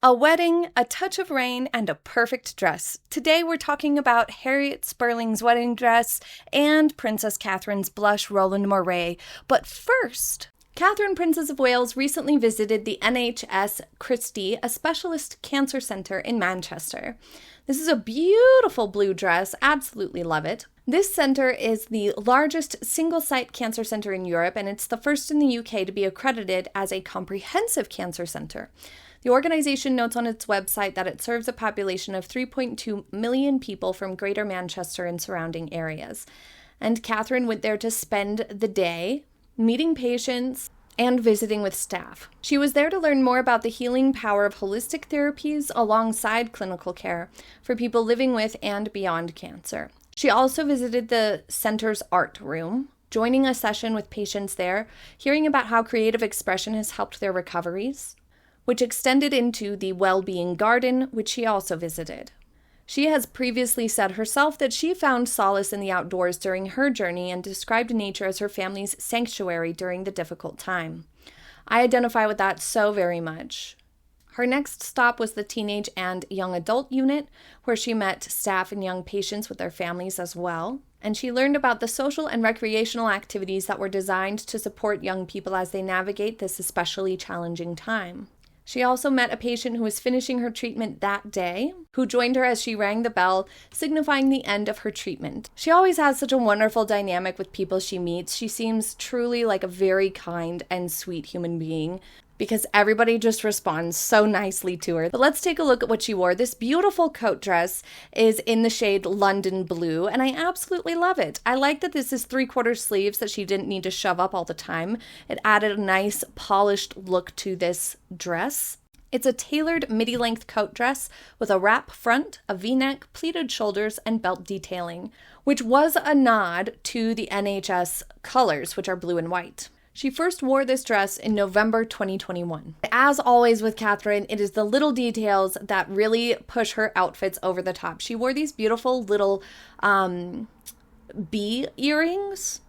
A wedding, a touch of rain, and a perfect dress. Today we're talking about Harriet Sperling's wedding dress and Princess Catherine's blush Roland Moray. But first, Catherine, Princess of Wales, recently visited the NHS Christie, a specialist cancer center in Manchester. This is a beautiful blue dress, absolutely love it. This center is the largest single-site cancer center in Europe, and it's the first in the UK to be accredited as a comprehensive cancer center. The organization notes on its website that it serves a population of 3.2 million people from Greater Manchester and surrounding areas. And Catherine went there to spend the day meeting patients and visiting with staff. She was there to learn more about the healing power of holistic therapies alongside clinical care for people living with and beyond cancer. She also visited the center's art room, joining a session with patients there, hearing about how creative expression has helped their recoveries, which extended into the well-being garden, which she also visited. She has previously said herself that she found solace in the outdoors during her journey and described nature as her family's sanctuary during the difficult time. I identify with that so very much. Her next stop was the teenage and young adult unit, where she met staff and young patients with their families as well. And she learned about the social and recreational activities that were designed to support young people as they navigate this especially challenging time. She also met a patient who was finishing her treatment that day, who joined her as she rang the bell, signifying the end of her treatment. She always has such a wonderful dynamic with people she meets. She seems truly like a very kind and sweet human being, because everybody just responds so nicely to her. But let's take a look at what she wore. This beautiful coat dress is in the shade London Blue, and I absolutely love it. I like that this is 3/4 sleeves that she didn't need to shove up all the time. It added a nice polished look to this dress. It's a tailored midi-length coat dress with a wrap front, a V-neck, pleated shoulders, and belt detailing, which was a nod to the NHS colors, which are blue and white. She first wore this dress in November 2021. As always with Catherine, it is the little details that really push her outfits over the top. She wore these beautiful little bee earrings,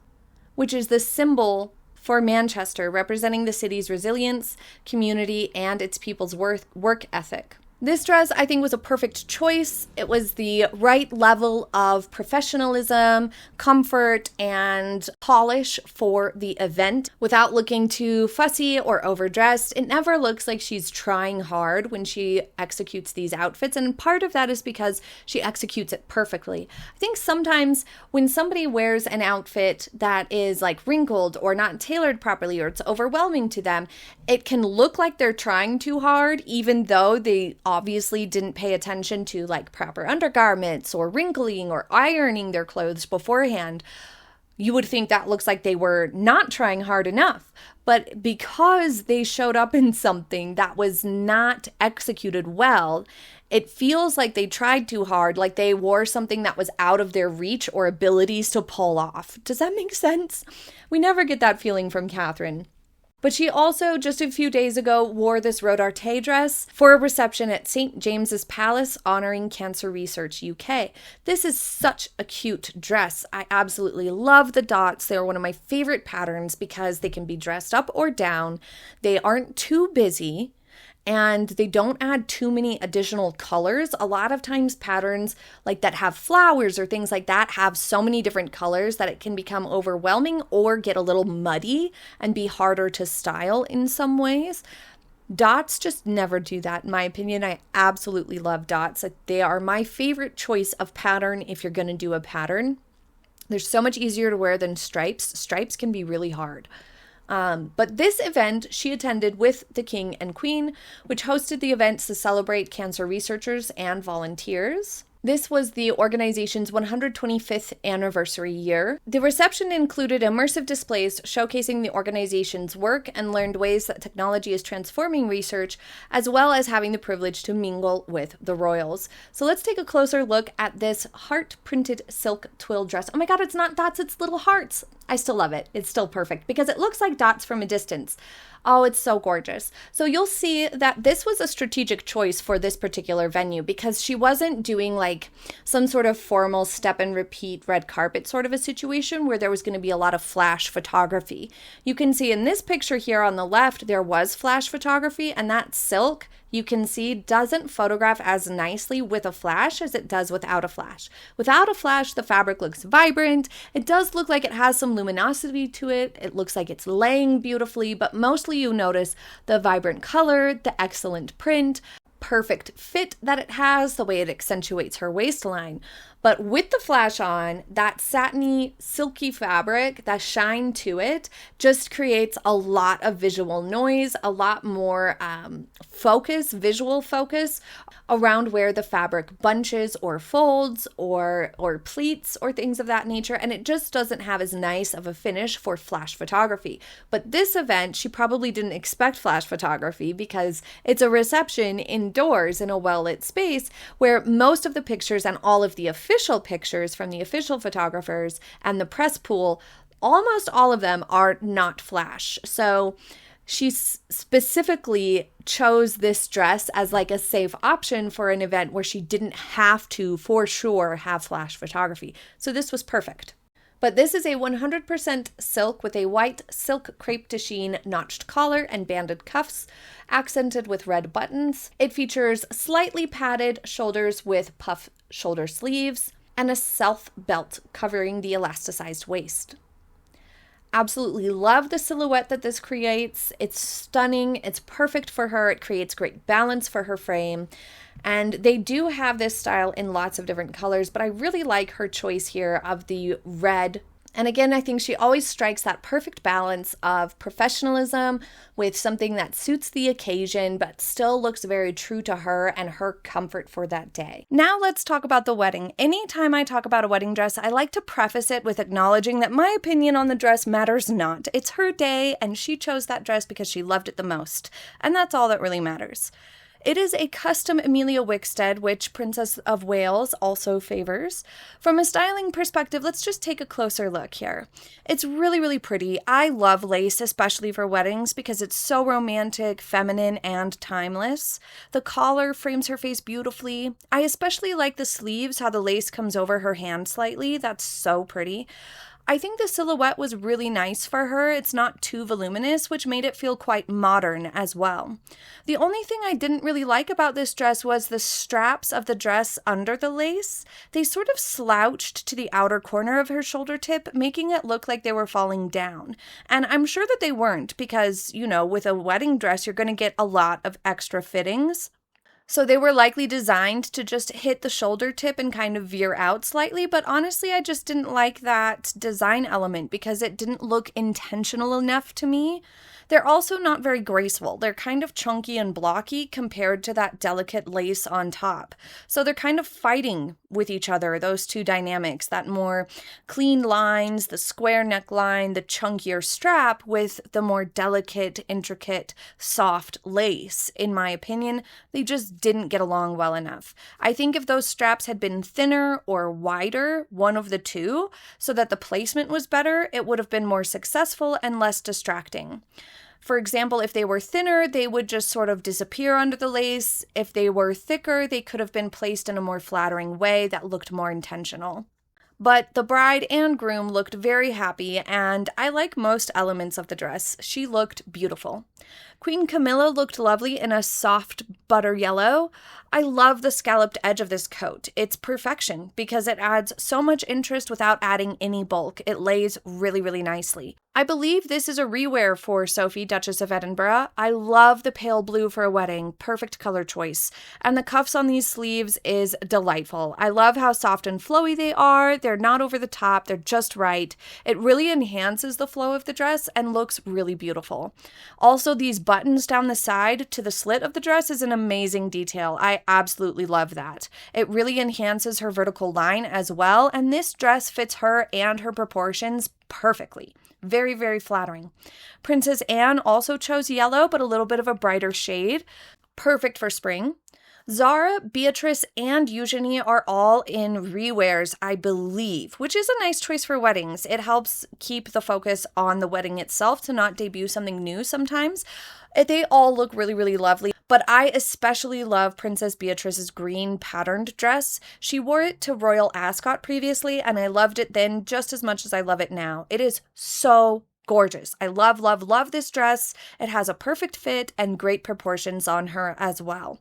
which is the symbol for Manchester, representing the city's resilience, community, and its people's work ethic. This dress, I think, was a perfect choice. It was the right level of professionalism, comfort, and polish for the event without looking too fussy or overdressed. It never looks like she's trying hard when she executes these outfits, and part of that is because she executes it perfectly. I think sometimes when somebody wears an outfit that is like wrinkled or not tailored properly or it's overwhelming to them, it can look like they're trying too hard, even though they obviously didn't pay attention to like proper undergarments or wrinkling or ironing their clothes beforehand. You would think that looks like they were not trying hard enough. But because they showed up in something that was not executed well, it feels like they tried too hard, like they wore something that was out of their reach or abilities to pull off. Does that make sense? We never get that feeling from Catherine. But she also, just a few days ago, wore this Rodarte dress for a reception at St. James's Palace honoring Cancer Research UK. This is such a cute dress. I absolutely love the dots. They're one of my favorite patterns because they can be dressed up or down. They aren't too busy, and they don't add too many additional colors. A lot of times patterns like that have flowers or things like that have so many different colors that it can become overwhelming or get a little muddy and be harder to style in some ways. Dots just never do that, in my opinion. I absolutely love dots. They are my favorite choice of pattern if you're going to do a pattern. They're so much easier to wear than stripes. Stripes can be really hard. But this event she attended with the King and Queen, which hosted the events to celebrate cancer researchers and volunteers. This was the organization's 125th anniversary year. The reception included immersive displays showcasing the organization's work and learned ways that technology is transforming research, as well as having the privilege to mingle with the royals. So let's take a closer look at this heart-printed silk twill dress. Oh my God, it's not dots, it's little hearts. I still love it. It's still perfect because it looks like dots from a distance. Oh, it's so gorgeous. So you'll see that this was a strategic choice for this particular venue because she wasn't doing like like some sort of formal step and repeat red carpet sort of a situation where there was going to be a lot of flash photography. You can see in this picture here on the left, there was flash photography, and that silk, you can see, doesn't photograph as nicely with a flash as it does without a flash. Without a flash, the fabric looks vibrant. It does look like it has some luminosity to it. It looks like it's laying beautifully, but mostly you notice the vibrant color, the excellent print, perfect fit that it has, the way it accentuates her waistline. But with the flash on, that satiny, silky fabric, that shine to it, just creates a lot of visual noise, a lot more visual focus around where the fabric bunches or folds or pleats or things of that nature, and it just doesn't have as nice of a finish for flash photography. But this event, she probably didn't expect flash photography because it's a reception indoors in a well-lit space where most of the pictures and all of the official pictures from the official photographers and the press pool, almost all of them are not flash. So she specifically chose this dress as like a safe option for an event where she didn't have to, for sure, have flash photography. So this was perfect. But this is a 100% silk with a white silk crepe de chine notched collar and banded cuffs, accented with red buttons. It features slightly padded shoulders with puff shoulder sleeves and a self belt covering the elasticized waist. Absolutely love the silhouette that this creates. It's stunning. It's perfect for her. It creates great balance for her frame. And they do have this style in lots of different colors, but I really like her choice here of the red. And again, I think she always strikes that perfect balance of professionalism with something that suits the occasion, but still looks very true to her and her comfort for that day. Now let's talk about the wedding. Anytime I talk about a wedding dress, I like to preface it with acknowledging that my opinion on the dress matters not. It's her day, and she chose that dress because she loved it the most. And that's all that really matters. It is a custom Amelia Wickstead, which Princess of Wales also favors. From a styling perspective, let's just take a closer look here. It's really, really pretty. I love lace, especially for weddings, because it's so romantic, feminine, and timeless. The collar frames her face beautifully. I especially like the sleeves, how the lace comes over her hand slightly. That's so pretty. I think the silhouette was really nice for her. It's not too voluminous, which made it feel quite modern as well. The only thing I didn't really like about this dress was the straps of the dress under the lace. They sort of slouched to the outer corner of her shoulder tip, making it look like they were falling down. And I'm sure that they weren't because, with a wedding dress, you're going to get a lot of extra fittings. So they were likely designed to just hit the shoulder tip and kind of veer out slightly, but honestly, I just didn't like that design element because it didn't look intentional enough to me. They're also not very graceful. They're kind of chunky and blocky compared to that delicate lace on top. So they're kind of fighting with each other, those two dynamics, that more clean lines, the square neckline, the chunkier strap with the more delicate, intricate, soft lace. In my opinion, they just didn't get along well enough. I think if those straps had been thinner or wider, one of the two, so that the placement was better, it would have been more successful and less distracting. For example, if they were thinner, they would just sort of disappear under the lace. If they were thicker, they could have been placed in a more flattering way that looked more intentional. But the bride and groom looked very happy, and I like most elements of the dress. She looked beautiful. Queen Camilla looked lovely in a soft butter yellow. I love the scalloped edge of this coat. It's perfection because it adds so much interest without adding any bulk. It lays really, really nicely. I believe this is a rewear for Sophie, Duchess of Edinburgh. I love the pale blue for a wedding. Perfect color choice. And the cuffs on these sleeves is delightful. I love how soft and flowy they are. They're not over the top. They're just right. It really enhances the flow of the dress and looks really beautiful. Also, these buttons down the side to the slit of the dress is an amazing detail. I absolutely love that. It really enhances her vertical line as well, and this dress fits her and her proportions perfectly. Very, very flattering. Princess Anne also chose yellow, but a little bit of a brighter shade. Perfect for spring. Zara, Beatrice, and Eugenie are all in rewears, I believe, which is a nice choice for weddings. It helps keep the focus on the wedding itself to not debut something new sometimes. They all look really, really lovely. But I especially love Princess Beatrice's green patterned dress. She wore it to Royal Ascot previously, and I loved it then just as much as I love it now. It is so gorgeous. I love, love, love this dress. It has a perfect fit and great proportions on her as well.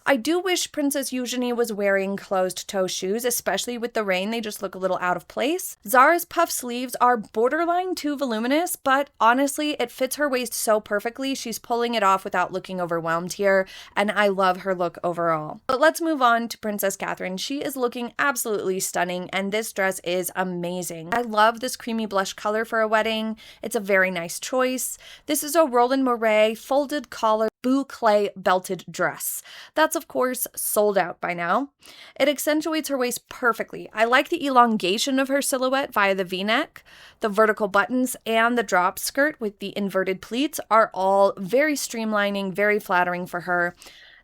I do wish Princess Eugenie was wearing closed-toe shoes, especially with the rain. They just look a little out of place. Zara's puff sleeves are borderline too voluminous, but honestly, it fits her waist so perfectly. She's pulling it off without looking overwhelmed here, and I love her look overall. But let's move on to Princess Catherine. She is looking absolutely stunning, and this dress is amazing. I love this creamy blush color for a wedding. It's a very nice choice. This is a Roland Mouret folded collar boucle belted dress. That's of course sold out by now. It accentuates her waist perfectly. I like the elongation of her silhouette via the V-neck. The vertical buttons and the drop skirt with the inverted pleats are all very streamlining, very flattering for her.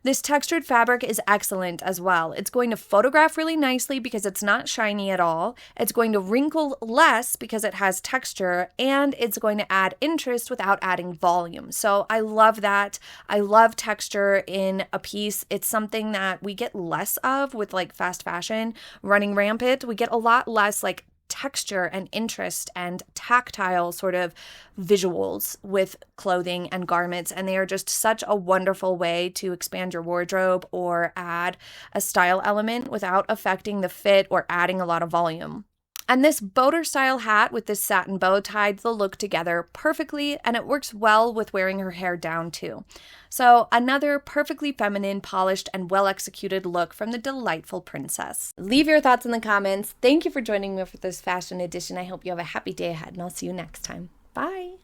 This textured fabric is excellent as well. It's going to photograph really nicely because it's not shiny at all. It's going to wrinkle less because it has texture, and it's going to add interest without adding volume. So I love that. I love texture in a piece. It's something that we get less of with like fast fashion running rampant. We get a lot less like texture and interest and tactile sort of visuals with clothing and garments, and they are just such a wonderful way to expand your wardrobe or add a style element without affecting the fit or adding a lot of volume. And this boater style hat with this satin bow tied the look together perfectly, and it works well with wearing her hair down too. So another perfectly feminine, polished, and well-executed look from the delightful princess. Leave your thoughts in the comments. Thank you for joining me for this fashion edition. I hope you have a happy day ahead, and I'll see you next time. Bye!